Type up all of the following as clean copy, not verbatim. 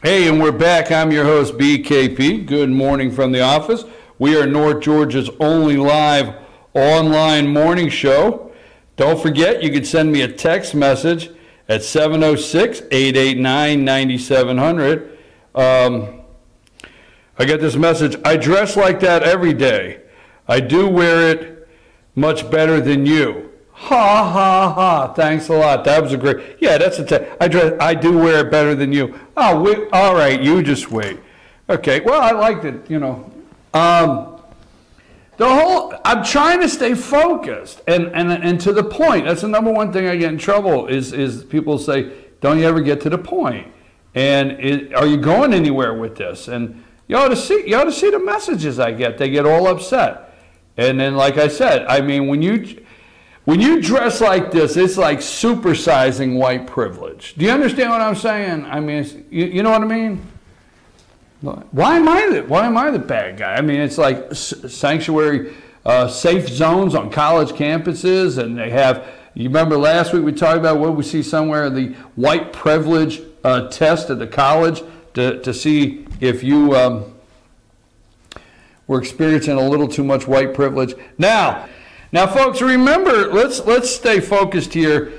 Hey, and we're back. I'm your host, BKP. Good morning from the office. We are North Georgia's only live online morning show. Don't forget, you can send me a text message at 706-889-9700. I got this message. I dress like that every day. I do wear it much better than you. Ha, ha, ha. Thanks a lot. That was a great... Yeah, that's a text. I do wear it better than you. Oh, wait. All right, you just wait. Okay, well, I liked it, you know. I'm trying to stay focused and to the point. That's the number one thing I get in trouble is people say, don't you ever get to the point? And are you going anywhere with this? And you ought to see the messages I get. They get all upset. And then, like I said, I mean, when you dress like this, it's like supersizing white privilege. Do you understand what I'm saying? I mean, you know what I mean? Why am I the bad guy? I mean, it's like sanctuary, safe zones on college campuses, and they have. You remember last week we talked about what we see somewhere the white privilege test at the college to see if you were experiencing a little too much white privilege. Now, folks, remember, let's stay focused here.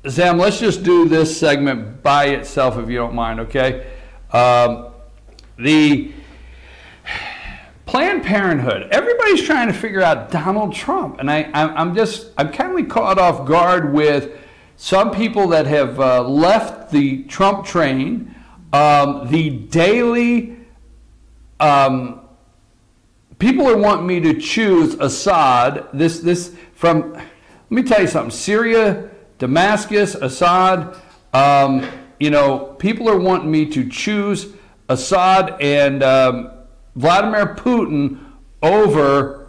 Zam, let's just do this segment by itself, if you don't mind, okay? The Planned Parenthood. Everybody's trying to figure out Donald Trump, and I'm kind of caught off guard with some people that have left the Trump train. The daily people are wanting me to choose Assad. This from. Let me tell you something. Syria, Damascus, Assad. You know, people are wanting me to choose Assad and Vladimir Putin over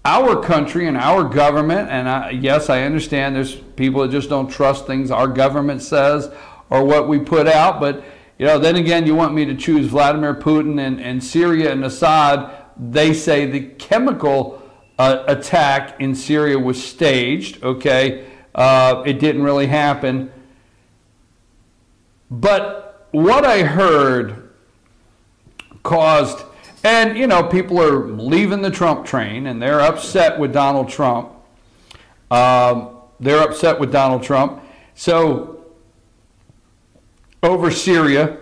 our country and our government. And yes, I understand there's people that just don't trust things our government says or what we put out. But, you know, then again, you want me to choose Vladimir Putin and Syria and Assad. They say the chemical attack in Syria was staged, okay? It didn't really happen. But what I heard caused, and you know, people are leaving the Trump train and they're upset with Donald Trump. They're upset with Donald Trump. So, over Syria,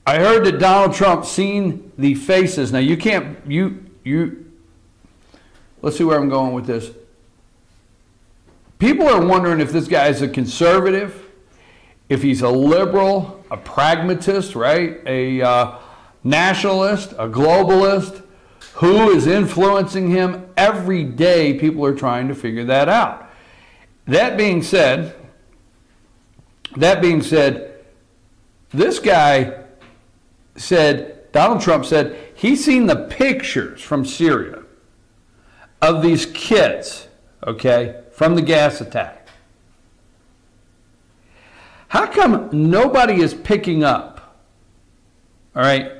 I heard that Donald Trump seen the faces. Now you can't, let's see where I'm going with this. People are wondering if this guy is a conservative, if he's a liberal, a pragmatist, right? A nationalist, a globalist. Who is influencing him? Every day people are trying to figure that out. That being said, this guy said, Donald Trump said, he's seen the pictures from Syria of these kids, okay, from the gas attack. How come nobody is picking up, all right,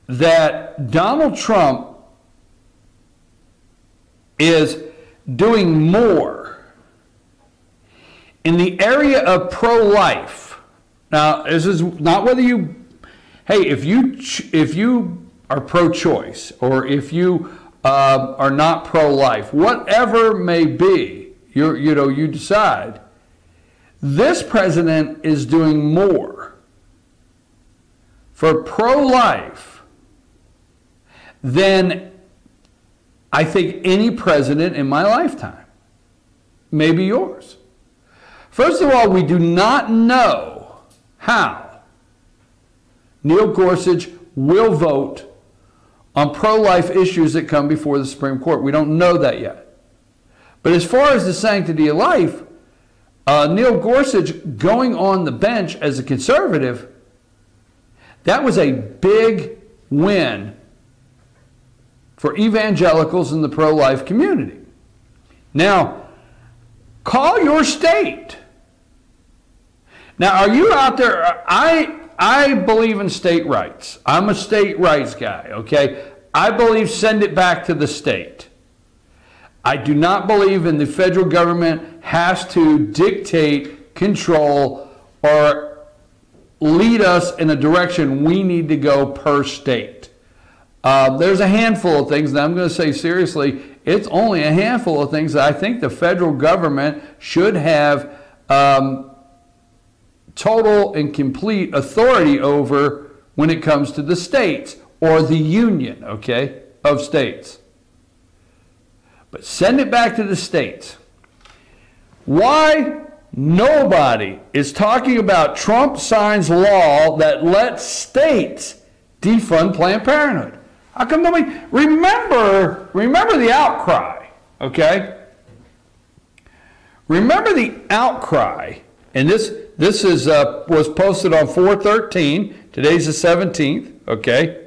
that Donald Trump is doing more in the area of pro-life? Now, this is not whether you, hey, if you are pro-choice or if you are not pro-life, whatever may be, you decide. This president is doing more for pro-life than I think any president in my lifetime, maybe yours. First of all, we do not know how Neil Gorsuch will vote on pro-life issues that come before the Supreme Court. We don't know that yet. But as far as the sanctity of life, Neil Gorsuch going on the bench as a conservative, that was a big win for evangelicals in the pro-life community. Now, call your state. Now, are you out there? I believe in state rights. I'm a state rights guy, okay? I believe send it back to the state. I do not believe in the federal government has to dictate control or lead us in a direction we need to go per state. There's a handful of things, and I'm going to say seriously, it's only a handful of things that I think the federal government should have total and complete authority over when it comes to the states or the union, okay, of states. But send it back to the states. Why nobody is talking about Trump signs law that lets states defund Planned Parenthood? How come nobody? Remember the outcry, okay? Remember the outcry, and this was posted on 4/13. Today's the 17th, okay?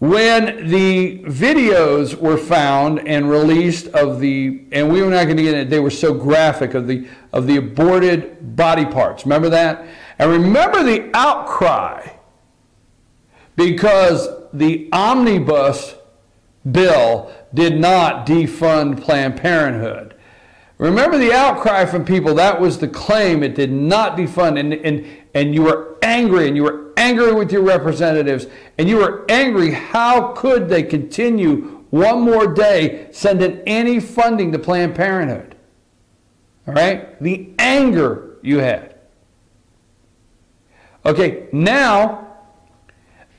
When the videos were found and released of the, and we were not going to get into it, they were so graphic, of the aborted body parts. Remember that? And remember the outcry because the omnibus bill did not defund Planned Parenthood. Remember the outcry from people. That was the claim. It did not defund. And you were angry, and you were angry with your representatives, and you were angry. How could they continue one more day sending any funding to Planned Parenthood? All right? The anger you had. Okay, now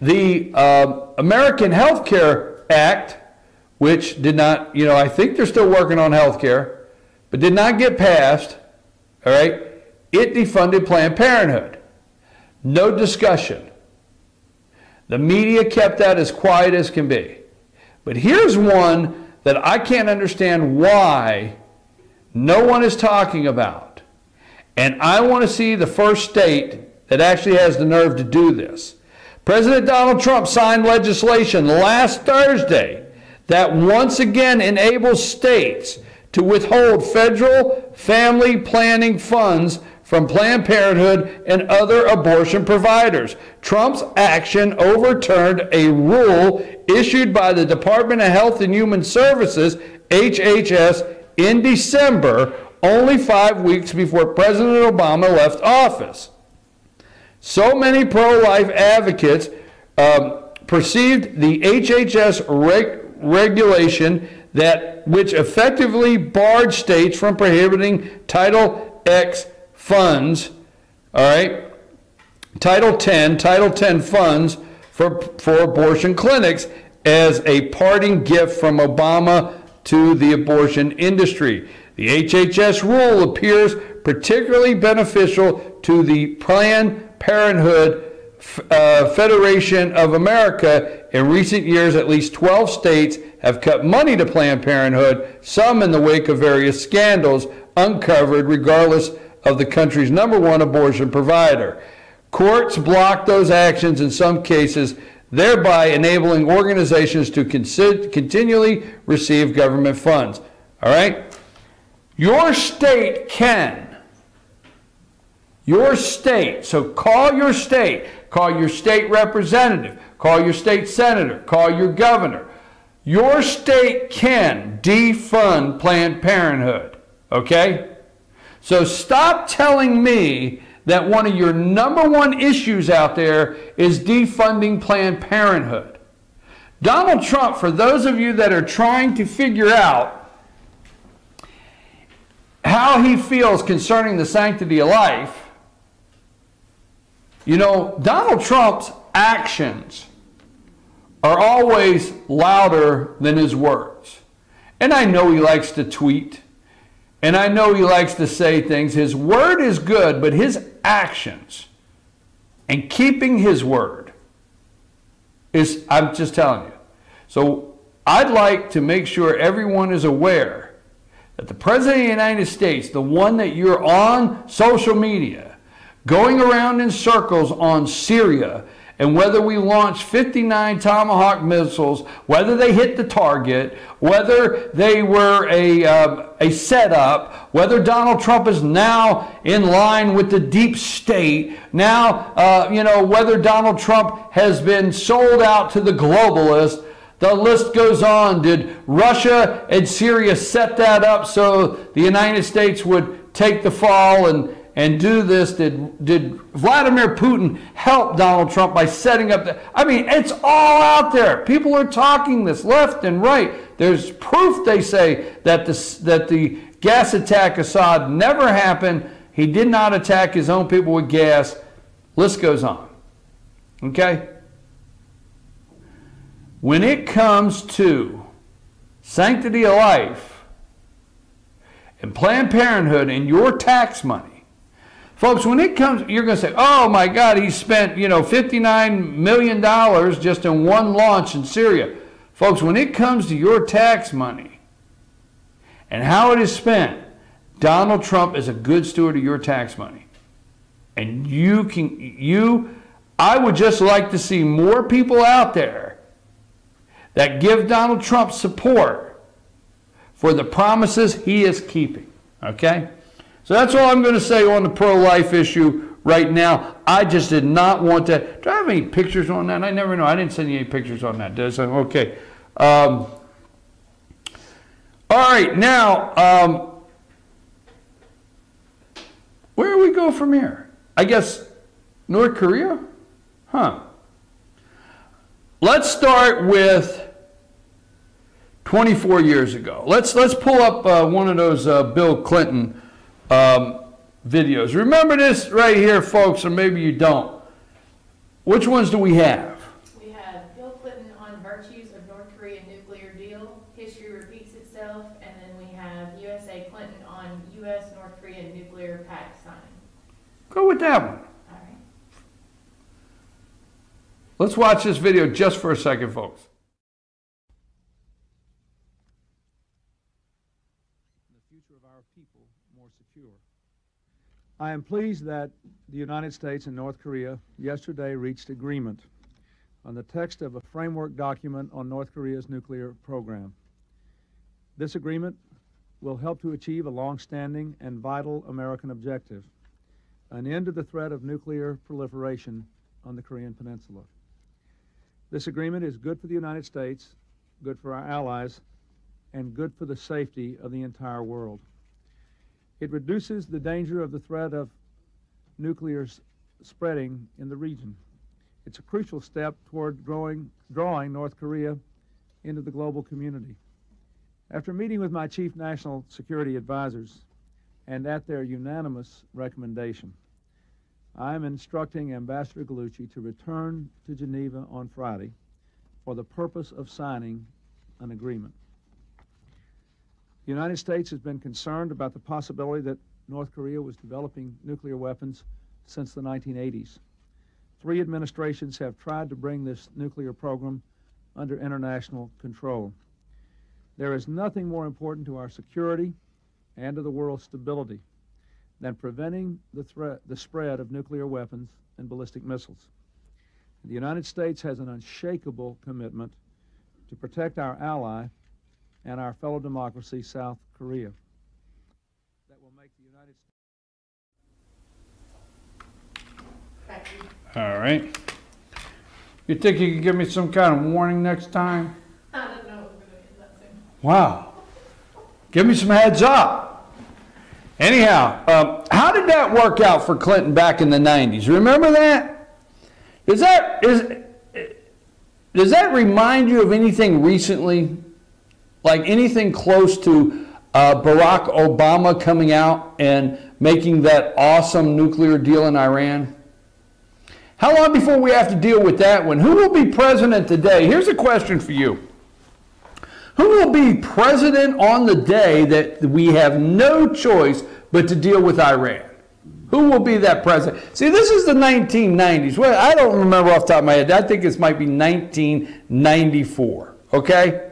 the American Health Care Act, which did not, I think they're still working on health care, but did not get passed, all right? It defunded Planned Parenthood. No discussion. The media kept that as quiet as can be. But here's one that I can't understand why no one is talking about. And I want to see the first state that actually has the nerve to do this. President Donald Trump signed legislation last Thursday that once again enables states to withhold federal family planning funds from Planned Parenthood and other abortion providers. Trump's action overturned a rule issued by the Department of Health and Human Services, HHS, in December, only 5 weeks before President Obama left office. So many pro-life advocates perceived the HHS regulation which effectively barred states from prohibiting Title X funds, all right, Title 10 funds for abortion clinics as a parting gift from Obama to the abortion industry. The HHS rule appears particularly beneficial to the Planned Parenthood Federation of America. In recent years, at least 12 states have cut money to Planned Parenthood, some in the wake of various scandals uncovered regardless of the country's #1 abortion provider. Courts blocked those actions in some cases, thereby enabling organizations to continually receive government funds. All right? Your state can. Your state. So call your state. Call your state representative. Call your state senator. Call your governor. Your state can defund Planned Parenthood. Okay? So stop telling me that one of your #1 issues out there is defunding Planned Parenthood. Donald Trump, for those of you that are trying to figure out how he feels concerning the sanctity of life, Donald Trump's actions are always louder than his words. And I know he likes to tweet. And I know he likes to say things. His word is good, but his actions and keeping his word is, I'm just telling you. So I'd like to make sure everyone is aware that the President of the United States, the one that you're on social media, going around in circles on Syria, and whether we launch 59 Tomahawk missiles, whether they hit the target, whether they were a setup, whether Donald Trump is now in line with the deep state, now, whether Donald Trump has been sold out to the globalists, the list goes on. Did Russia and Syria set that up so the United States would take the fall and do this? Did Vladimir Putin help Donald Trump by setting up the... I mean, it's all out there. People are talking this left and right. There's proof, they say, that the gas attack Assad never happened. He did not attack his own people with gas. List goes on. Okay? When it comes to sanctity of life and Planned Parenthood and your tax money, folks, when it comes, you're going to say, oh my God, he spent, $59 million just in one launch in Syria. Folks, when it comes to your tax money and how it is spent, Donald Trump is a good steward of your tax money. And I would just like to see more people out there that give Donald Trump support for the promises he is keeping. Okay? So that's all I'm going to say on the pro-life issue right now. I just did not want to. Do I have any pictures on that? I never know. I didn't send you any pictures on that, did I? Okay. All right. Now, where do we go from here? I guess North Korea? Huh. Let's start with 24 years ago. Let's pull up one of those Bill Clinton videos. Remember this right here, folks, or maybe you don't. Which ones do we have? We have Bill Clinton on virtues of North Korean nuclear deal. History repeats itself. And then we have USA Clinton on U.S.-North Korean nuclear pact signing. Go with that one. All right. Let's watch this video just for a second, folks. I am pleased that the United States and North Korea yesterday reached agreement on the text of a framework document on North Korea's nuclear program. This agreement will help to achieve a long-standing and vital American objective, an end to the threat of nuclear proliferation on the Korean Peninsula. This agreement is good for the United States, good for our allies, and good for the safety of the entire world. It reduces the danger of the threat of nuclear spreading in the region. It's a crucial step toward drawing North Korea into the global community. After meeting with my chief national security advisors and at their unanimous recommendation, I am instructing Ambassador Gallucci to return to Geneva on Friday for the purpose of signing an agreement. The United States has been concerned about the possibility that North Korea was developing nuclear weapons since the 1980s. 3 administrations have tried to bring this nuclear program under international control. There is nothing more important to our security and to the world's stability than preventing the spread of nuclear weapons and ballistic missiles. The United States has an unshakable commitment to protect our ally and our fellow democracy, South Korea. That will make the United States... All right. You think you can give me some kind of warning next time? I don't know if we're going to get that soon. Wow. Give me some heads up. Anyhow, how did that work out for Clinton back in the 90s? Remember that? Does that remind you of anything recently? Like anything close to Barack Obama coming out and making that awesome nuclear deal in Iran? How long before we have to deal with that one? Who will be president today? Here's a question for you. Who will be president on the day that we have no choice but to deal with Iran? Who will be that president? See, this is the 1990s. Well, I don't remember off the top of my head. I think it might be 1994, okay?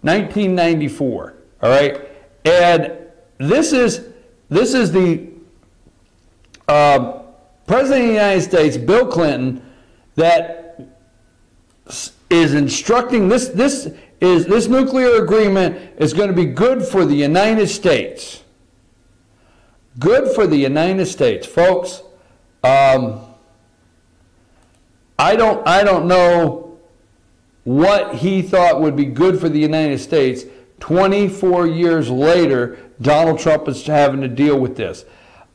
1994, all right? And this is the President of the United States, Bill Clinton, that is instructing this nuclear agreement is going to be good for the United States. Good for the United States, folks. I don't know what he thought would be good for the United States 24 years later, Donald Trump is having to deal with this.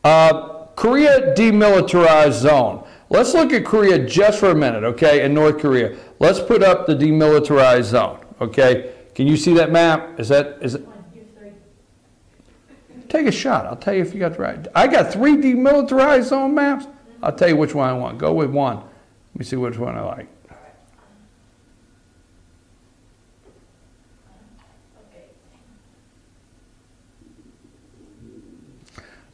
Korea demilitarized zone. Let's look at Korea just for a minute, okay, and North Korea. Let's put up the demilitarized zone, okay? Can you see that map? Is it? Take a shot. I'll tell you if you got the right. I got 3 demilitarized zone maps. I'll tell you which one I want. Go with one. Let me see which one I like.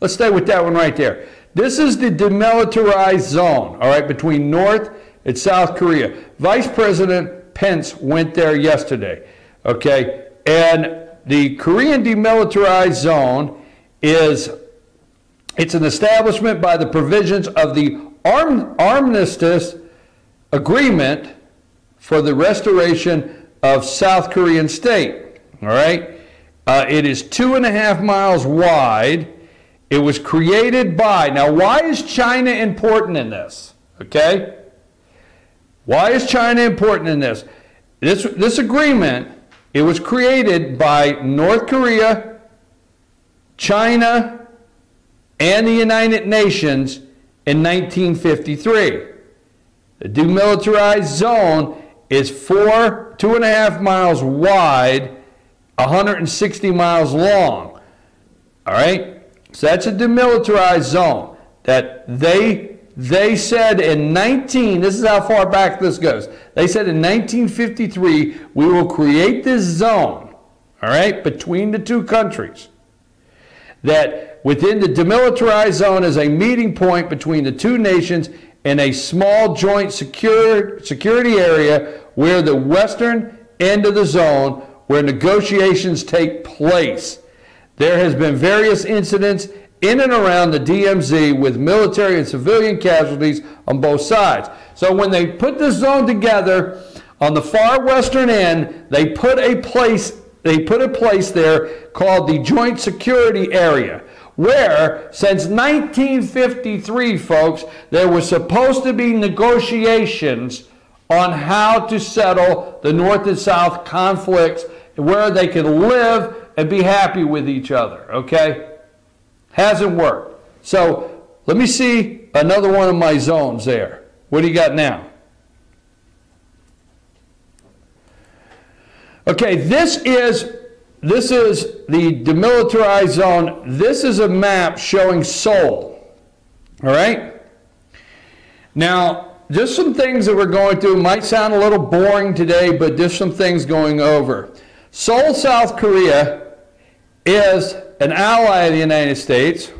Let's stay with that one right there. This is the demilitarized zone, all right, between North and South Korea. Vice President Pence went there yesterday, okay? And the Korean demilitarized zone it's an establishment by the provisions of the Armistice Agreement for the restoration of South Korean state, all right? It is 2.5 miles wide. It was created by, now why is China important in this, okay? Why is China important in this? This agreement, it was created by North Korea, China, and the United Nations in 1953. The demilitarized zone is 2.5 miles wide, 160 miles long, all right? So that's a demilitarized zone that they said in this is how far back this goes. They said in 1953, we will create this zone, all right, between the two countries. That within the demilitarized zone is a meeting point between the two nations in a small joint security area where the western end of the zone where negotiations take place. There has been various incidents in and around the DMZ with military and civilian casualties on both sides. So when they put this zone together on the far western end, they put a place there called the Joint Security Area, where since 1953, folks, there were supposed to be negotiations on how to settle the North and South conflicts, where they could live and be happy with each other, okay? Hasn't worked. So let me see another one of my zones there. What do you got now? Okay, this is the demilitarized zone. This is a map showing Seoul, all right? Now, just some things that we're going through. Might sound a little boring today, but just some things going over. Seoul, South Korea is an ally of the United States.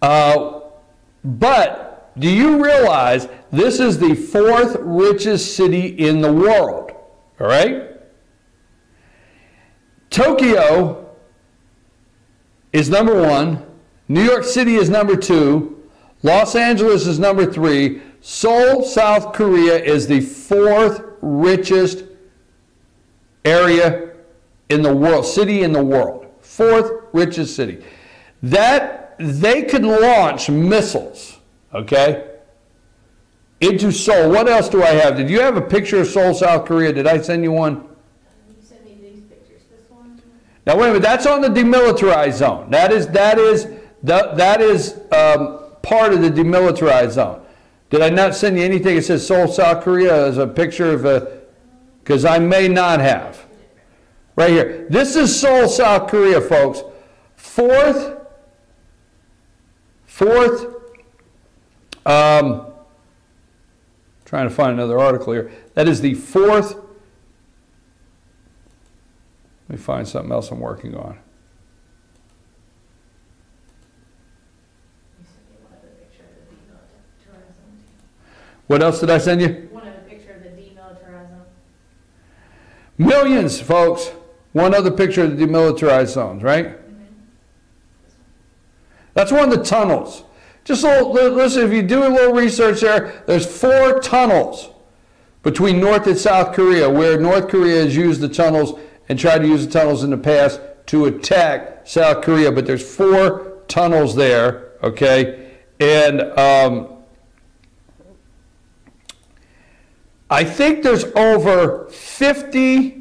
But do you realize this is the 4th richest city in the world? All right? Tokyo is number 1. New York City is number 2. Los Angeles is number 3. Seoul, South Korea is the 4th richest area in the world, city in the world, 4th richest city. That they could launch missiles, okay, into Seoul. What else do I have? Did you have a picture of Seoul, South Korea? Did I send you one? You sent me these pictures. This one. Now wait a minute. That's on the demilitarized zone. That is part of the demilitarized zone. Did I not send you anything that says Seoul, South Korea as a picture of a? Because I may not have. Right here. This is Seoul, South Korea, folks. Fourth, trying to find another article here. That is the 4th. Let me find something else I'm working on. You sent me one other picture of the demilitarized zone. What else did I send you? One other picture of the demilitarized zone. Millions, folks. One other picture of the demilitarized zones, right? That's one of the tunnels. Just a little, listen, if you do a little research there, there's 4 tunnels between North and South Korea, where North Korea has used the tunnels and tried to use the tunnels in the past to attack South Korea. But there's 4 tunnels there, okay? And I think there's over 50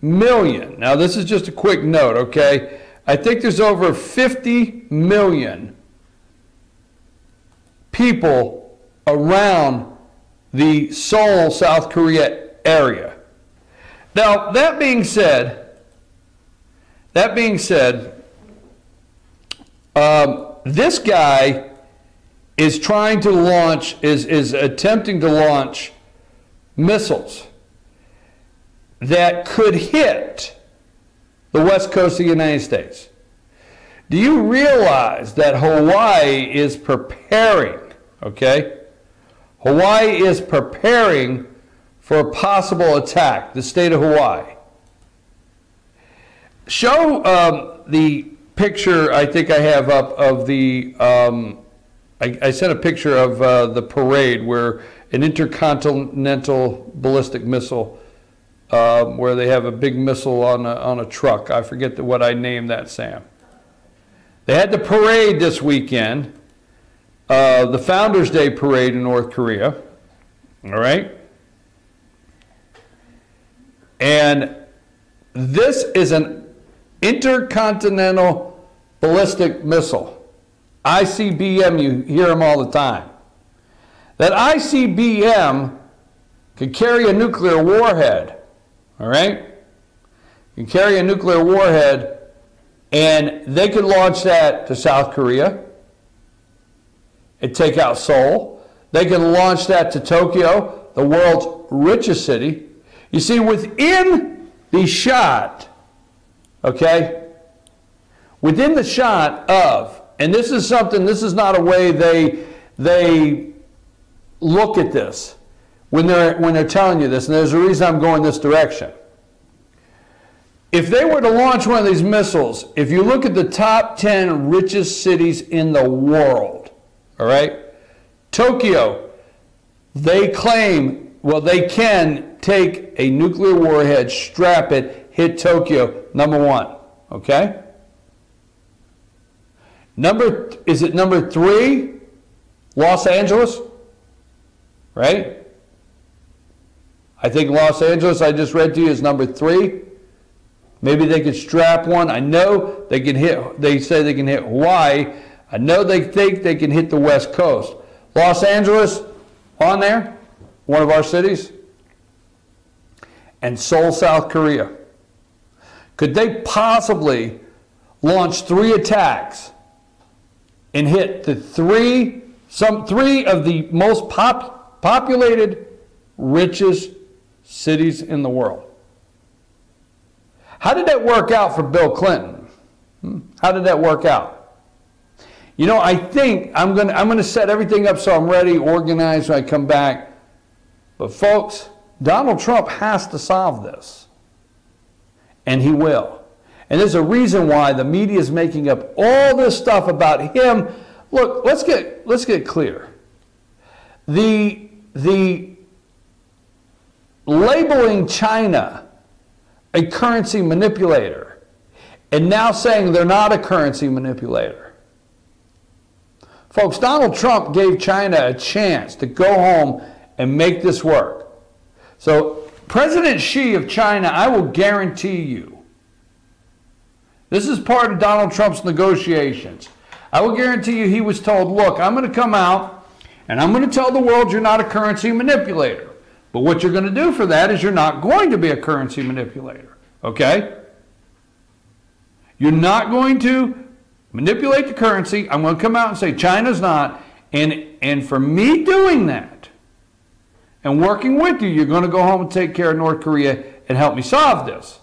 million. Now, this is just a quick note, okay? I think there's over 50 million people around the Seoul, South Korea area. Now, that being said, this guy is trying to launch, is attempting to launch missiles that could hit the west coast of the United States. Do you realize that Hawaii is preparing, okay? Hawaii is preparing for a possible attack, the state of Hawaii. Show the picture I think I have up of the, I sent a picture of the parade where an intercontinental ballistic missile, where they have a big missile on a truck. I forget what I named that, Sam. They had the parade this weekend, the Founders Day parade in North Korea, all right? And this is an intercontinental ballistic missile. ICBM, you hear them all the time. That ICBM could carry a nuclear warhead, all right? Can carry a nuclear warhead, and they could launch that to South Korea and take out Seoul. They can launch that to Tokyo, the world's richest city. You see, within the shot, okay, within the shot of, and this is something, this is not a way they look at this when they're telling you this, and there's a reason I'm going this direction. If they were to launch one of these missiles, if you look at the top 10 richest cities in the world, all right, Tokyo, they claim, well, they can take a nuclear warhead, strap it, hit Tokyo, #1, okay? Is it number 3? Los Angeles, right? I think Los Angeles, I just read to you, is number 3. Maybe they could strap one. I know they can hit, they say they can hit Hawaii. I know they think they can hit the West Coast. Los Angeles, on there, one of our cities. And Seoul, South Korea. Could they possibly launch 3 attacks and hit the three of the most populated, richest cities in the world? How did that work out for Bill Clinton? How did that work out? You know, I think I'm gonna set everything up so I'm ready, organized when I come back. But folks, Donald Trump has to solve this. And he will. And there's a reason why the media is making up all this stuff about him. Look, let's get clear. The labeling China a currency manipulator and now saying they're not a currency manipulator. Folks, Donald Trump gave China a chance to go home and make this work. So President Xi of China, I will guarantee you, this is part of Donald Trump's negotiations. I will guarantee you he was told, look, I'm going to come out and I'm going to tell the world you're not a currency manipulator. But what you're going to do for that is you're not going to be a currency manipulator, okay? You're not going to manipulate the currency. I'm going to come out and say China's not. And for me doing that and working with you, you're going to go home and take care of North Korea and help me solve this,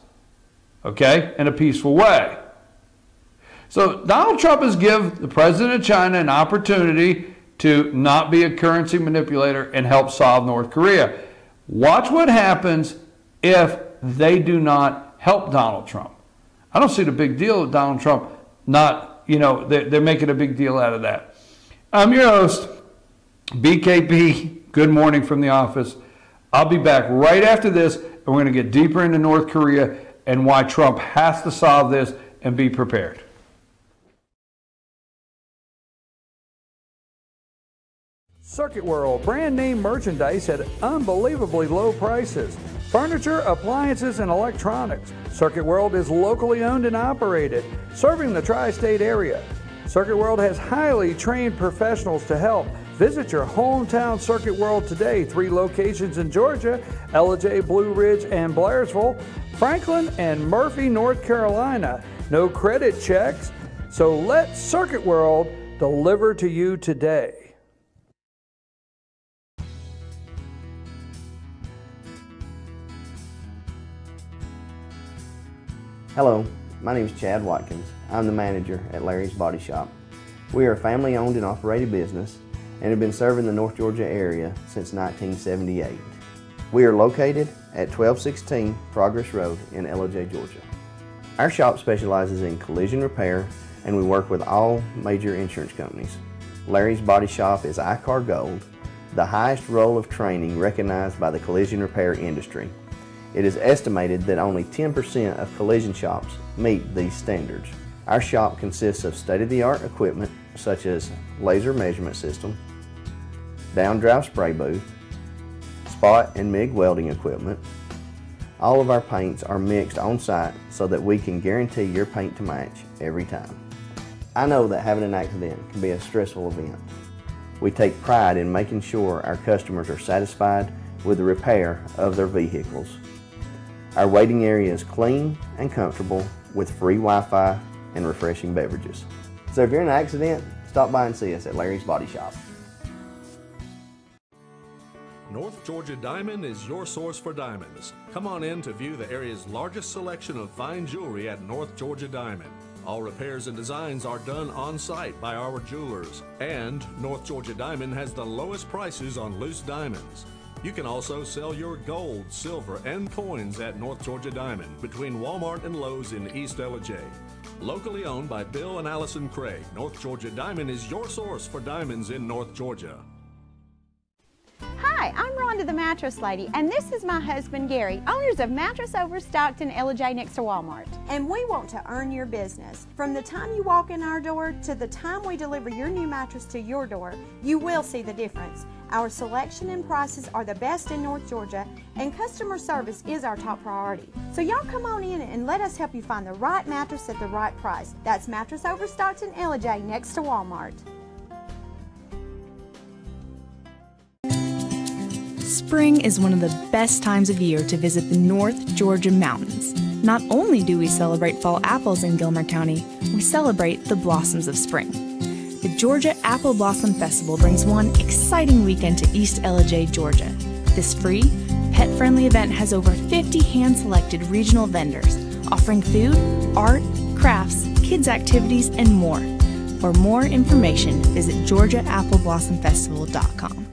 okay, in a peaceful way. So Donald Trump has given the president of China an opportunity to not be a currency manipulator and help solve North Korea. Watch what happens if they do not help Donald Trump. I don't see the big deal with Donald Trump not, you know, they're making a big deal out of that. I'm your host, BKP. Good morning from the office. I'll be back right after this, and we're going to get deeper into North Korea and why Trump has to solve this and be prepared. Circuit World, brand name merchandise at unbelievably low prices. Furniture, appliances, and electronics. Circuit World is locally owned and operated, serving the tri-state area. Circuit World has highly trained professionals to help. Visit your hometown Circuit World today. 3 locations in Georgia: Ellijay, Blue Ridge, and Blairsville, Franklin, and Murphy, North Carolina. No credit checks, so let Circuit World deliver to you today. Hello, my name is Chad Watkins. I'm the manager at Larry's Body Shop. We are a family-owned and operated business and have been serving the North Georgia area since 1978. We are located at 1216 Progress Road in Ellijay, Georgia. Our shop specializes in collision repair and we work with all major insurance companies. Larry's Body Shop is ICAR Gold, the highest role of training recognized by the collision repair industry. It is estimated that only 10% of collision shops meet these standards. Our shop consists of state-of-the-art equipment such as laser measurement system, down-drive spray booth, spot and MIG welding equipment. All of our paints are mixed on-site so that we can guarantee your paint to match every time. I know that having an accident can be a stressful event. We take pride in making sure our customers are satisfied with the repair of their vehicles. Our waiting area is clean and comfortable with free Wi-Fi and refreshing beverages. So if you're in an accident, stop by and see us at Larry's Body Shop. North Georgia Diamond is your source for diamonds. Come on in to view the area's largest selection of fine jewelry at North Georgia Diamond. All repairs and designs are done on-site by our jewelers. And North Georgia Diamond has the lowest prices on loose diamonds. You can also sell your gold, silver, and coins at North Georgia Diamond between Walmart and Lowe's in East Ellijay. Locally owned by Bill and Allison Craig, North Georgia Diamond is your source for diamonds in North Georgia. Hi, I'm Rhonda the Mattress Lady, and this is my husband Gary, owners of Mattress Overstocked in Ellijay next to Walmart. And we want to earn your business. From the time you walk in our door to the time we deliver your new mattress to your door, you will see the difference. Our selection and prices are the best in North Georgia, and customer service is our top priority. So y'all come on in and let us help you find the right mattress at the right price. That's Mattress Overstocked in Ellijay next to Walmart. Spring is one of the best times of year to visit the North Georgia mountains. Not only do we celebrate fall apples in Gilmer County, we celebrate the blossoms of spring. The Georgia Apple Blossom Festival brings one exciting weekend to East Ellijay, Georgia. This free, pet-friendly event has over 50 hand-selected regional vendors offering food, art, crafts, kids' activities, and more. For more information, visit GeorgiaAppleBlossomFestival.com.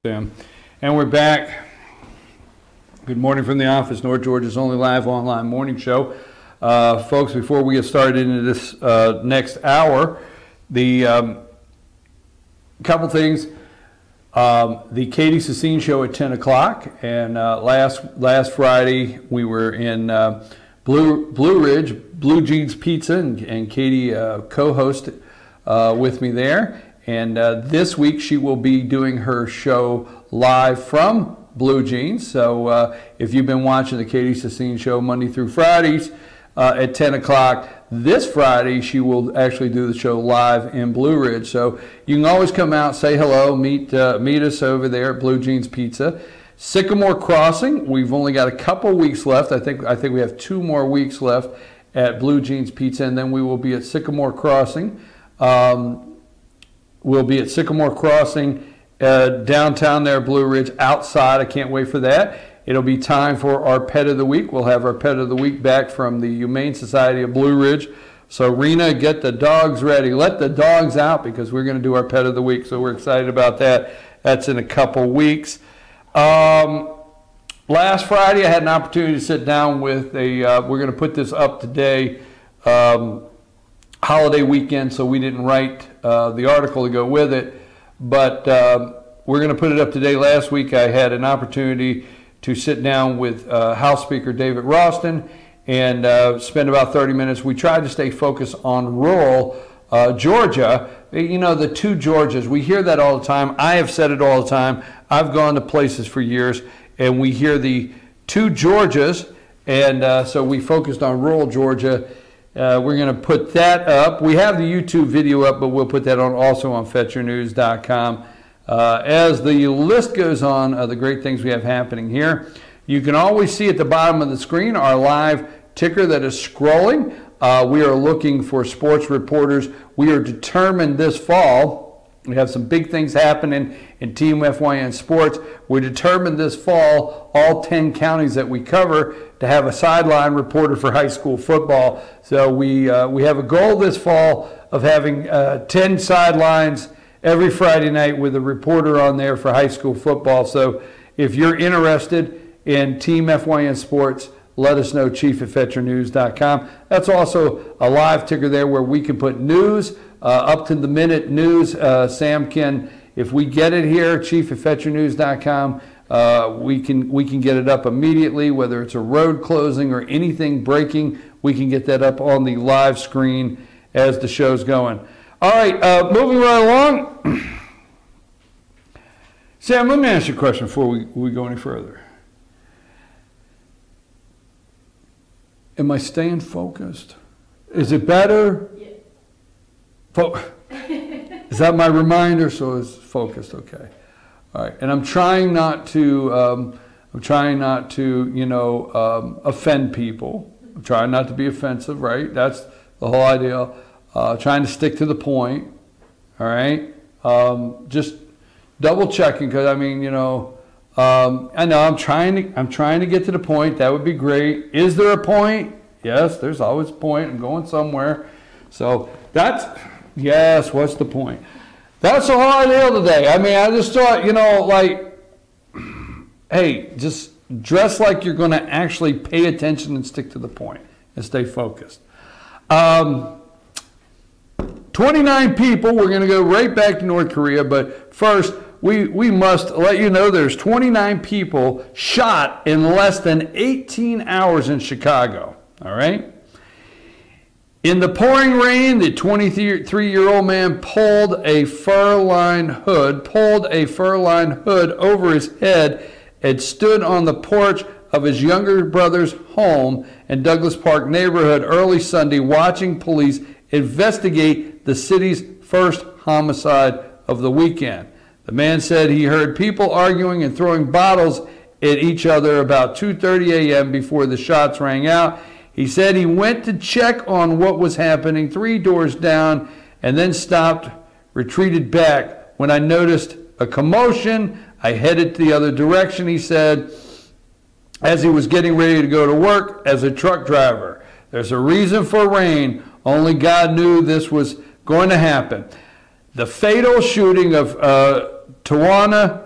And we're back. Good morning from the office, North Georgia's only live online morning show. Folks, before we get started into this next hour, the couple things. The Katie Sassine show at 10 o'clock, and last Friday we were in Blue Ridge, Blue Jeans Pizza, and Katie co-hosted with me there. And this week she will be doing her show live from Blue Jeans. So if you've been watching the Katie Sassine show Monday through Fridays at 10 o'clock, this Friday she will actually do the show live in Blue Ridge. So you can always come out, say hello, meet us over there at Blue Jeans Pizza. Sycamore Crossing, we've only got a couple weeks left. I think we have 2 more weeks left at Blue Jeans Pizza, and then we will be at Sycamore Crossing. We'll be at Sycamore Crossing downtown there, Blue Ridge, outside. I can't wait for that. It'll be time for our Pet of the Week. We'll have our Pet of the Week back from the Humane Society of Blue Ridge. So, Rena, get the dogs ready. Let the dogs out because we're going to do our Pet of the Week. So, we're excited about that. That's in a couple weeks. Last Friday, I had an opportunity to sit down with we're going to put this up today, holiday weekend, so we didn't write the article to go with it. But we're going to put it up today. Last week, I had an opportunity to sit down with House Speaker David Ralston and spend about 30 minutes. We tried to stay focused on rural Georgia. You know, the 2 Georgias, we hear that all the time. I have said it all the time. I've gone to places for years, and we hear the 2 Georgias, and so we focused on rural Georgia. We're going to put that up. We have the YouTube video up, but we'll put that on also on FetcherNews.com. As the list goes on, the great things we have happening here. You can always see at the bottom of the screen our live ticker that is scrolling. We are looking for sports reporters. We are determined this fall. We have some big things happening in Team FYN sports. We're determined this fall, all 10 counties that we cover, to have a sideline reporter for high school football. So we have a goal this fall of having 10 sidelines every Friday night with a reporter on there for high school football. So if you're interested in Team FYN sports, let us know, chief@FetcherNews.com. That's also a live ticker there where we can put news, up to the minute news. Sam can, if we get it here, chief@FetcherNews.com, we can get it up immediately, whether it's a road closing or anything breaking, we can get that up on the live screen as the show's going. All right, moving right along. Sam, let me ask you a question before we go any further. Am I staying focused? Is it better? Yeah. Is that my reminder? So it's focused, okay. All right, and I'm trying not to, offend people. I'm trying not to be offensive, right? That's the whole idea. Trying to stick to the point, all right? Just double checking, because I mean, I know I'm trying to get to the point. That would be great. Is there a point? Yes, there's always a point. I'm going somewhere. So yes, what's the point? That's the whole idea today. I mean, I just thought, hey, just dress like you're going to actually pay attention and stick to the point and stay focused. 29 people, we're going to go right back to North Korea, but first, we must let you know there's 29 people shot in less than 18 hours in Chicago, all right? In the pouring rain, the 23-year-old man pulled a fur-lined hood over his head and stood on the porch of his younger brother's home in Douglas Park neighborhood early Sunday, watching police investigate the city's first homicide of the weekend. The man said he heard people arguing and throwing bottles at each other about 2:30 a.m. before the shots rang out. He said he went to check on what was happening 3 doors down and then stopped, retreated back. When I noticed a commotion, I headed the other direction, he said, as he was getting ready to go to work as a truck driver. There's a reason for rain. Only God knew this was going to happen. The fatal shooting of Tawana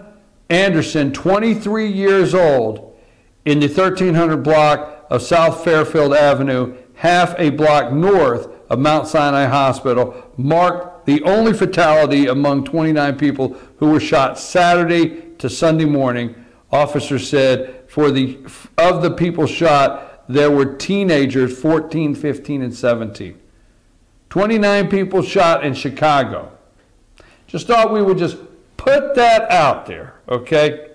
Anderson, 23 years old, in the 1300 block of South Fairfield Avenue, half a block north of Mount Sinai Hospital, marked the only fatality among 29 people who were shot Saturday to Sunday morning. Officers said of the people shot, there were teenagers, 14, 15, and 17. 29 people shot in Chicago. Just thought we would just put that out there, okay?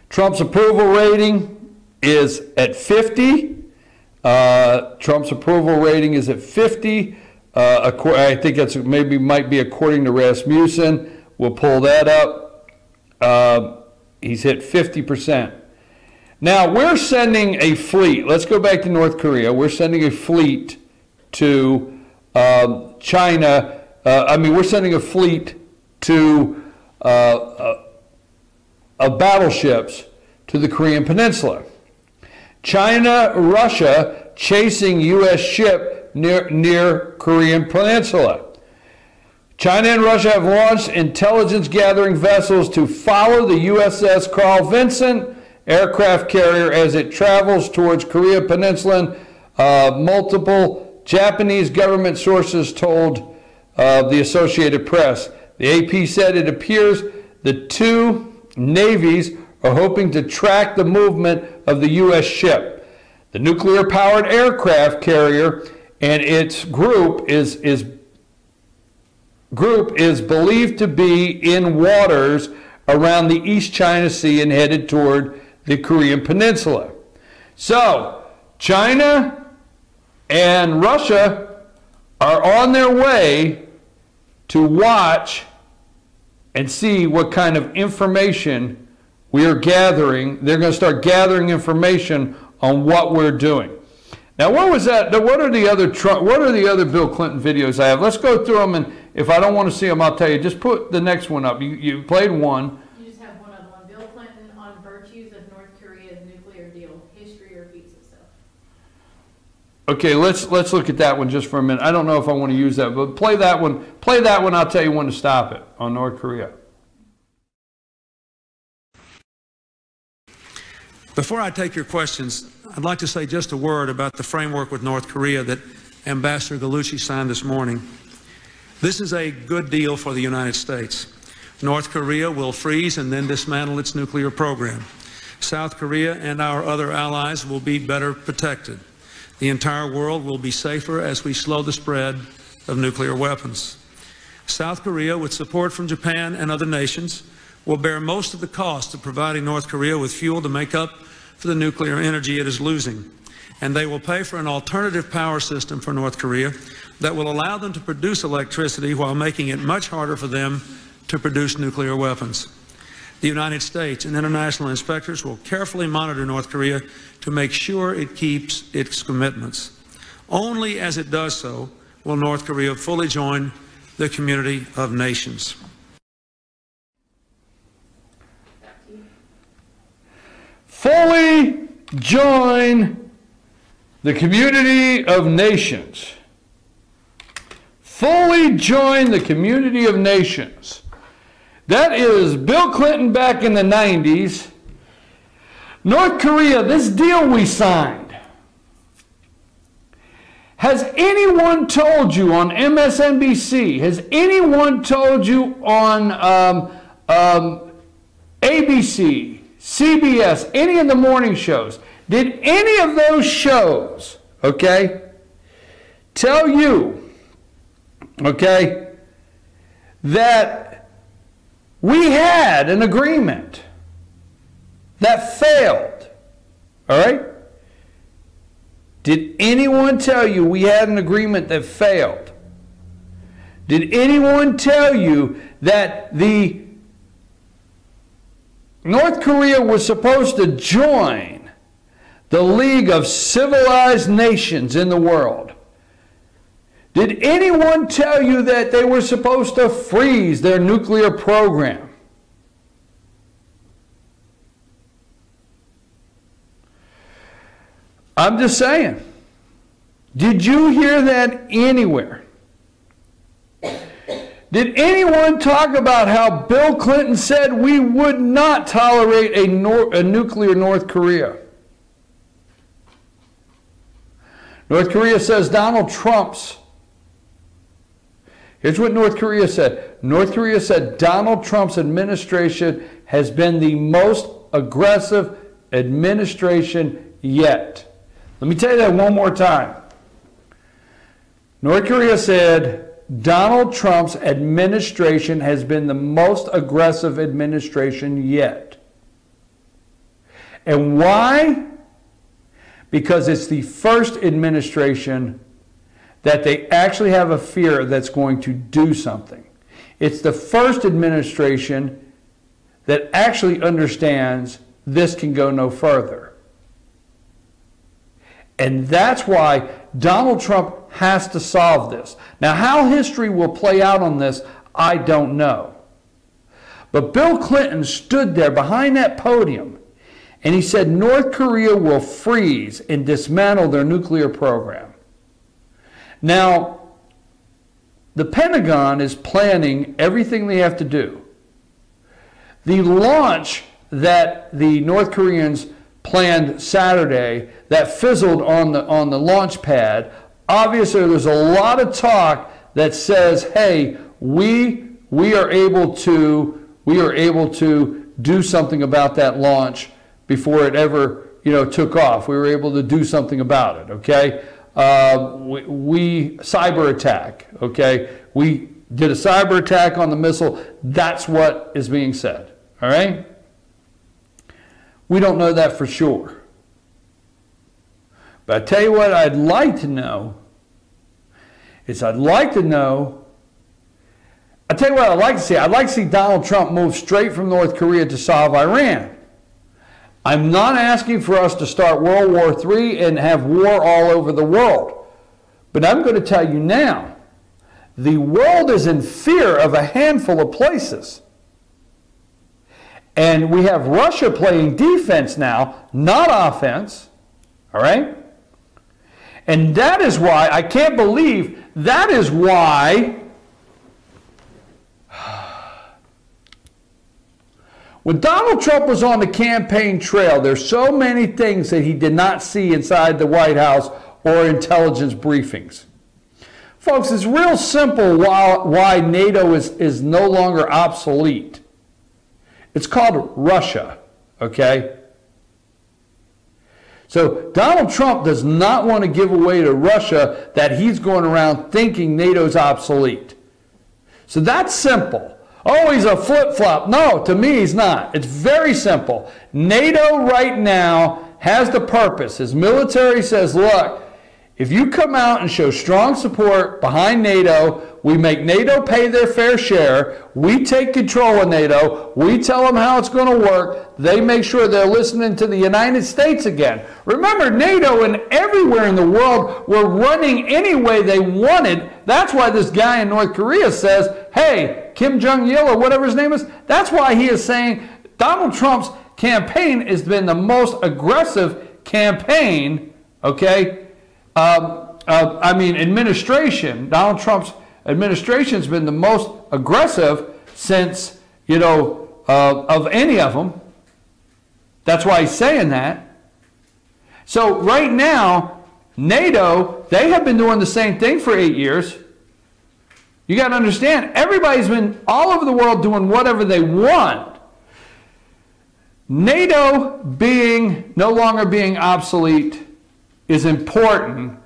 Trump's approval rating is at 50. Trump's approval rating is at 50. I think that's might be according to Rasmussen. We'll pull that up. He's hit 50%. Now, we're sending a fleet. Let's go back to North Korea. We're sending a fleet to China. We're sending a fleet to of battleships to the Korean Peninsula. China, Russia chasing U.S. ship near Korean Peninsula. China and Russia have launched intelligence-gathering vessels to follow the USS Carl Vinson aircraft carrier as it travels towards Korea Peninsula. Multiple Japanese government sources told the Associated Press. The AP said it appears the two navies are hoping to track the movement of the U.S. ship. The nuclear-powered aircraft carrier and its group is believed to be in waters around the East China Sea and headed toward the Korean Peninsula. So, China and Russia are on their way to watch and see what kind of information we are gathering. They're going to start gathering information on what we're doing. Now, what was that? What are the other Bill Clinton videos I have? Let's go through them, and if I don't want to see them, I'll tell you. Just put the next one up. You played one. You just have one other one. Bill Clinton on virtues of North Korea's nuclear deal, history repeats itself. Okay, let's look at that one just for a minute. I don't know if I want to use that, but play that one. Play that one. I'll tell you when to stop it on North Korea. Before I take your questions, I'd like to say just a word about the framework with North Korea that Ambassador Gallucci signed this morning. This is a good deal for the United States. North Korea will freeze and then dismantle its nuclear program. South Korea and our other allies will be better protected. The entire world will be safer as we slow the spread of nuclear weapons. South Korea, with support from Japan and other nations, will bear most of the cost of providing North Korea with fuel to make up for the nuclear energy it is losing. And they will pay for an alternative power system for North Korea that will allow them to produce electricity while making it much harder for them to produce nuclear weapons. The United States and international inspectors will carefully monitor North Korea to make sure it keeps its commitments. Only as it does so will North Korea fully join the community of nations. Fully join the community of nations. Fully join the community of nations. That is Bill Clinton back in the 90s. North Korea, this deal we signed. Has anyone told you on MSNBC, has anyone told you on ABC, CBS, any of the morning shows, did any of those shows, okay, tell you, okay, that we had an agreement that failed, all right? Did anyone tell you we had an agreement that failed? Did anyone tell you that the North Korea was supposed to join the League of Civilized Nations in the world? Did anyone tell you that they were supposed to freeze their nuclear program? I'm just saying. Did you hear that anywhere? Did anyone talk about how Bill Clinton said we would not tolerate a nuclear North Korea? North Korea says Donald Trump's. Here's what North Korea said. North Korea said Donald Trump's administration has been the most aggressive administration yet. Let me tell you that one more time. North Korea said Donald Trump's administration has been the most aggressive administration yet. And why? Because it's the first administration that they actually have a fear that's going to do something. It's the first administration that actually understands this can go no further. And that's why Donald Trump has to solve this. Now, how history will play out on this, I don't know. But Bill Clinton stood there behind that podium and he said North Korea will freeze and dismantle their nuclear program. Now, the Pentagon is planning everything they have to do. The launch that the North Koreans planned Saturday that fizzled on the launch pad, obviously there's a lot of talk that says, hey, we are able to do something about that launch before it ever took off. We were able to do something about it, okay? We cyber attack, okay? We did a cyber attack on the missile. That's what is being said, all right? We don't know that for sure. But I tell you what I'd like to know is I'd like to see. I'd like to see Donald Trump move straight from North Korea to solve Iran. I'm not asking for us to start World War III and have war all over the world. But I'm going to tell you now, the world is in fear of a handful of places. And we have Russia playing defense now, not offense. All right? And that is why, I can't believe, that is why when Donald Trump was on the campaign trail, there's so many things that he did not see inside the White House or intelligence briefings. Folks, it's real simple why NATO is no longer obsolete. It's called Russia, okay? So Donald Trump does not want to give away to Russia that he's going around thinking NATO's obsolete. So that's simple. Oh, he's a flip-flop. No, to me he's not. It's very simple. NATO right now has the purpose. His military says, look, if you come out and show strong support behind NATO, we make NATO pay their fair share, we take control of NATO, we tell them how it's going to work, they make sure they're listening to the United States again. Remember, NATO and everywhere in the world were running any way they wanted. That's why this guy in North Korea says, hey, Kim Jong-il or whatever his name is, that's why he is saying Donald Trump's campaign has been the most aggressive campaign, okay? Administration, Donald Trump's administration has been the most aggressive since, of any of them. That's why he's saying that. So right now, NATO, they have been doing the same thing for 8 years. You got to understand, everybody's been all over the world doing whatever they want. NATO no longer being obsolete is important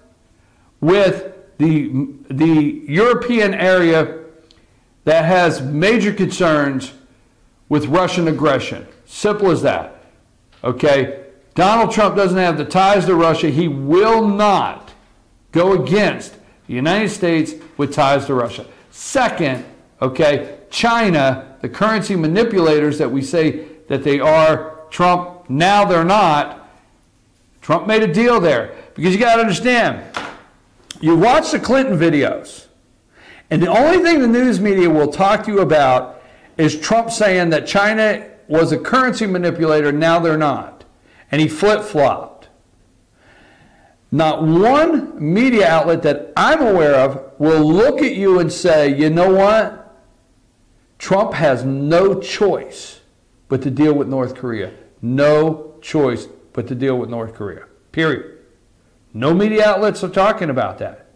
with the European area that has major concerns with Russian aggression. Simple as that. Okay? Donald Trump doesn't have the ties to Russia. He will not go against the United States with ties to Russia. Second, okay, China, the currency manipulators that we say that they are, Trump, now they're not. Trump made a deal there. Because you got to understand, you watch the Clinton videos, and the only thing the news media will talk to you about is Trump saying that China was a currency manipulator, now they're not. And he flip-flopped. Not one media outlet that I'm aware of will look at you and say, you know what? Trump has no choice but to deal with North Korea. No choice but to deal with North Korea. Period. No media outlets are talking about that.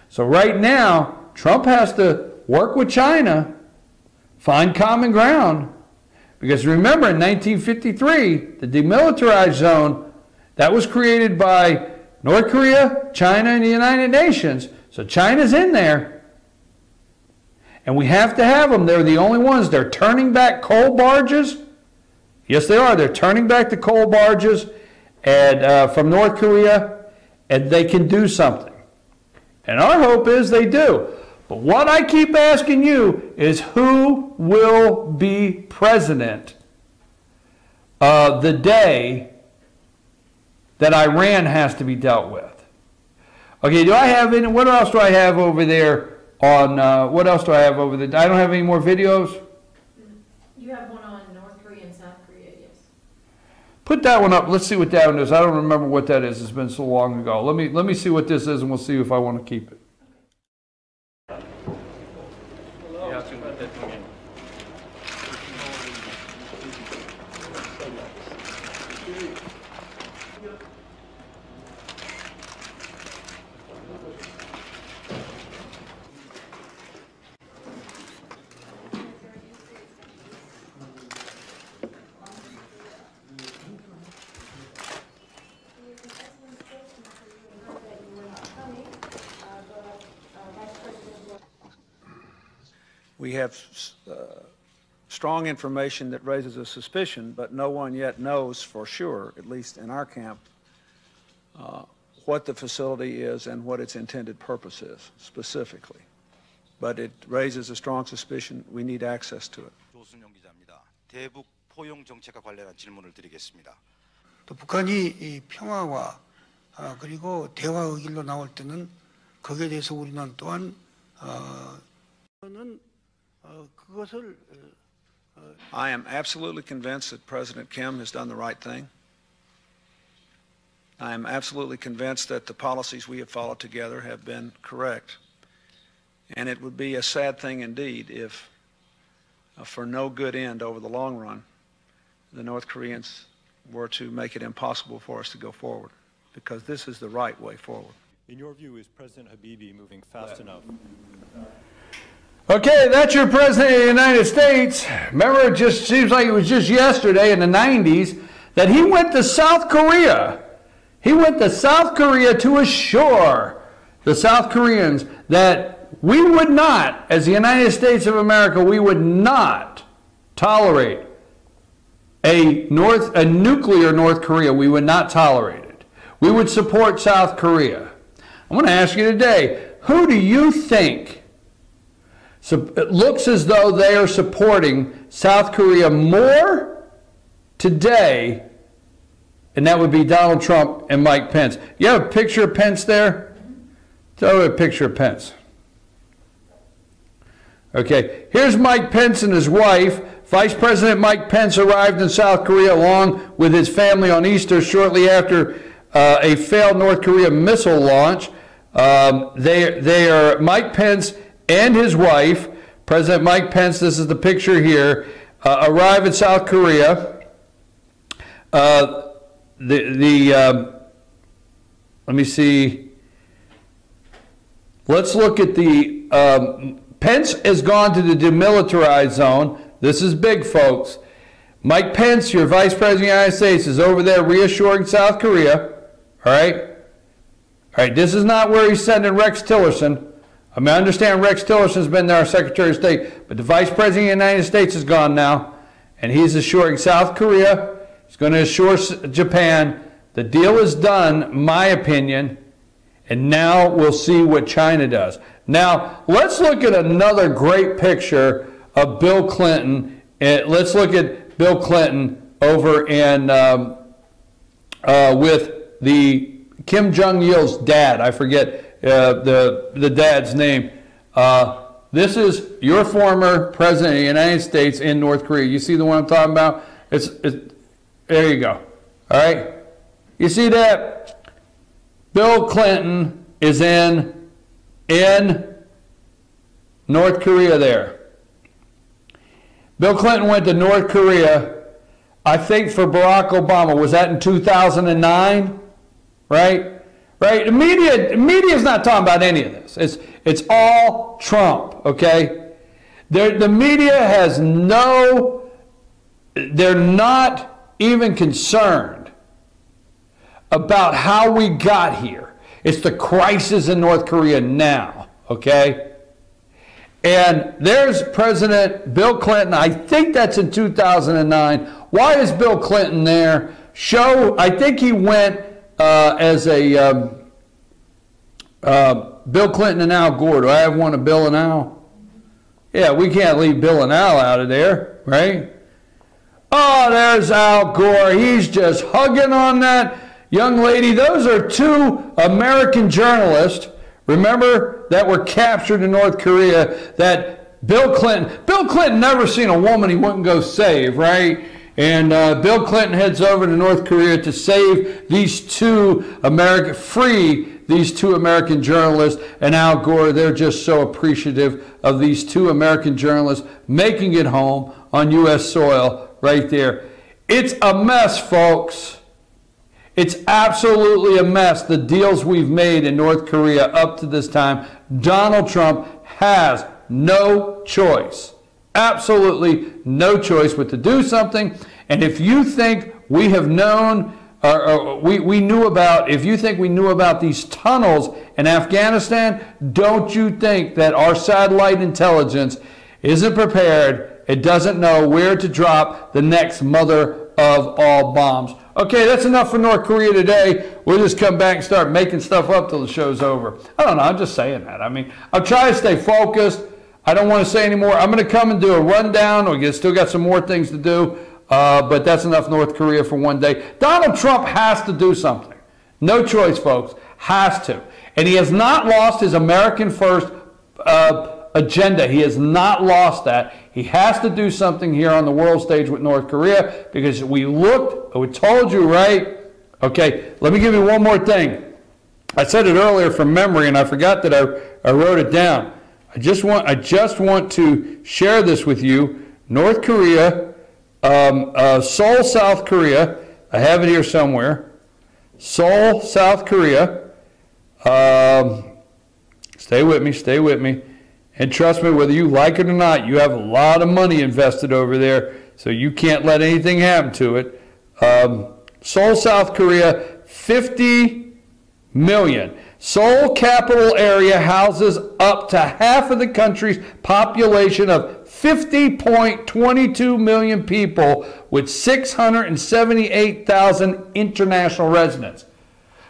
So right now, Trump has to work with China, find common ground. Because remember, in 1953, the demilitarized zone, that was created by North Korea, China, and the United Nations. So China's in there. And we have to have them. They're the only ones. They're turning back coal barges. Yes, they are. They're turning back the coal barges and, from North Korea. And they can do something. And our hope is they do. But what I keep asking you is who will be president the day that Iran has to be dealt with. Okay, do I have any, what else do I have over there on, what else do I have over there? I don't have any more videos? You have one on North Korea and South Korea, yes. Put that one up. Let's see what that one is. I don't remember what that is. It's been so long ago. Let me see what this is, and we'll see if I want to keep it. We have strong information that raises a suspicion, but no one yet knows for sure, at least in our camp, what the facility is and what its intended purpose is specifically. But it raises a strong suspicion. We need access to it. 조순영 기자입니다. 대북 포용 정책과 관련한 질문을 드리겠습니다. 또 북한이 이 평화와 그리고 대화의 길로 나올 때는 거기에 대해서 우리는 또한 그것을 I am absolutely convinced that President Kim has done the right thing. I am absolutely convinced that the policies we have followed together have been correct. And it would be a sad thing indeed if, for no good end over the long run, the North Koreans were to make it impossible for us to go forward, because this is the right way forward. In your view, is President Habibi moving fast enough? Okay, that's your President of the United States. Remember, it just seems like it was just yesterday in the 90s that he went to South Korea. He went to South Korea to assure the South Koreans that we would not, as the United States of America, we would not tolerate a nuclear North Korea. We would not tolerate it. We would support South Korea. I want to ask you today, who do you think? So it looks as though they are supporting South Korea more today, and that would be Donald Trump and Mike Pence. You have a picture of Pence there? Throw a picture of Pence. Okay, here's Mike Pence and his wife. Vice President Mike Pence arrived in South Korea along with his family on Easter shortly after a failed North Korea missile launch. They are Mike Pence and his wife, President Mike Pence, this is the picture here, arrive in South Korea. Let me see. Let's look at the, Pence has gone to the demilitarized zone. This is big, folks. Mike Pence, your Vice President of the United States, is over there reassuring South Korea. All right? All right, this is not where he's sending Rex Tillerson. I mean, I understand Rex Tillerson's been there, our Secretary of State, but the Vice President of the United States is gone now, and he's assuring South Korea, he's going to assure Japan. The deal is done, my opinion, and now we'll see what China does. Now, let's look at another great picture of Bill Clinton. Let's look at Bill Clinton over in, with the Kim Jong-il's dad. I forget the dad's name. This is your former President of the United States in North Korea. You see the one I'm talking about? There you go. All right? You see that? Bill Clinton is in North Korea there. Bill Clinton went to North Korea, I think, for Barack Obama. Was that in 2009? Right? Right? The media is not talking about any of this. It's all Trump, okay? The media has they're not even concerned about how we got here. It's the crisis in North Korea now, okay? And there's President Bill Clinton. I think that's in 2009. Why is Bill Clinton there? I think he went as a Bill Clinton and Al Gore. Do I have one of Bill and Al? Yeah, we can't leave Bill and Al out of there, right? Oh, there's Al Gore. He's just hugging on that young lady. Those are two American journalists, remember, that were captured in North Korea, that Bill Clinton never seen a woman he wouldn't go save, right? And Bill Clinton heads over to North Korea to save these two free these two American journalists. And Al Gore, they're just so appreciative of these two American journalists making it home on U.S. soil right there. It's a mess, folks. It's absolutely a mess, the deals we've made in North Korea up to this time. Donald Trump has no choice. Absolutely no choice but to do something. And if you think we have known, we knew about, if you think we knew about these tunnels in Afghanistan, don't you think that our satellite intelligence isn't prepared? It doesn't know where to drop the next mother of all bombs. Okay, that's enough for North Korea today. We'll just come back and start making stuff up till the show's over. I don't know, I'm just saying that. I mean, I'm trying to stay focused. I don't want to say anymore. I'm going to come and do a rundown. We still got some more things to do, but that's enough North Korea for one day. Donald Trump has to do something. No choice, folks. Has to. And he has not lost his American first agenda. He has not lost that. He has to do something here on the world stage with North Korea, because we looked, we told you, right? Okay, let me give you one more thing. I said it earlier from memory, and I forgot that I wrote it down. I just want to share this with you. North Korea, Seoul, South Korea. I have it here somewhere. Seoul, South Korea. Stay with me, stay with me. And trust me, whether you like it or not, you have a lot of money invested over there, so you can't let anything happen to it. Seoul, South Korea, 50 million. Seoul capital area houses up to half of the country's population of 50.22 million people, with 678,000 international residents.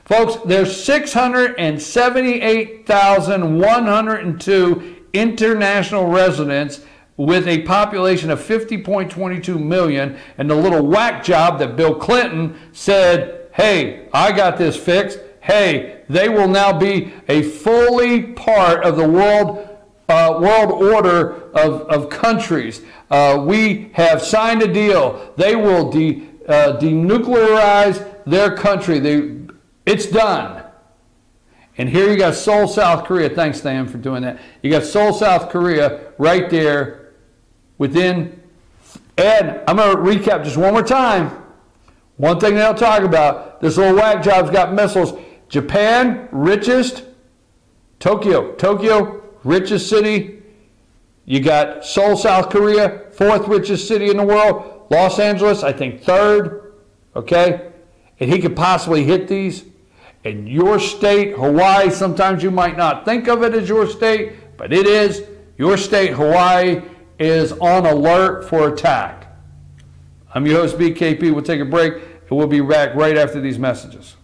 Folks, there's 678,102 international residents with a population of 50.22 million, and the little whack job that Bill Clinton said, hey, I got this fixed. Hey, they will now be a fully part of the world order of countries. We have signed a deal. They will denuclearize their country. It's done. And here you got Seoul, South Korea. Thanks, Stan, for doing that. You got Seoul, South Korea right there within. And I'm going to recap just one more time. One thing they'll talk about, this little whack job's got missiles. Japan, richest. Tokyo, richest city. You got Seoul, South Korea, fourth richest city in the world. Los Angeles, I think third. Okay? And he could possibly hit these. And your state, Hawaii, sometimes you might not think of it as your state, but it is. Your state, Hawaii, is on alert for attack. I'm your host, BKP. We'll take a break, and we'll be back right after these messages.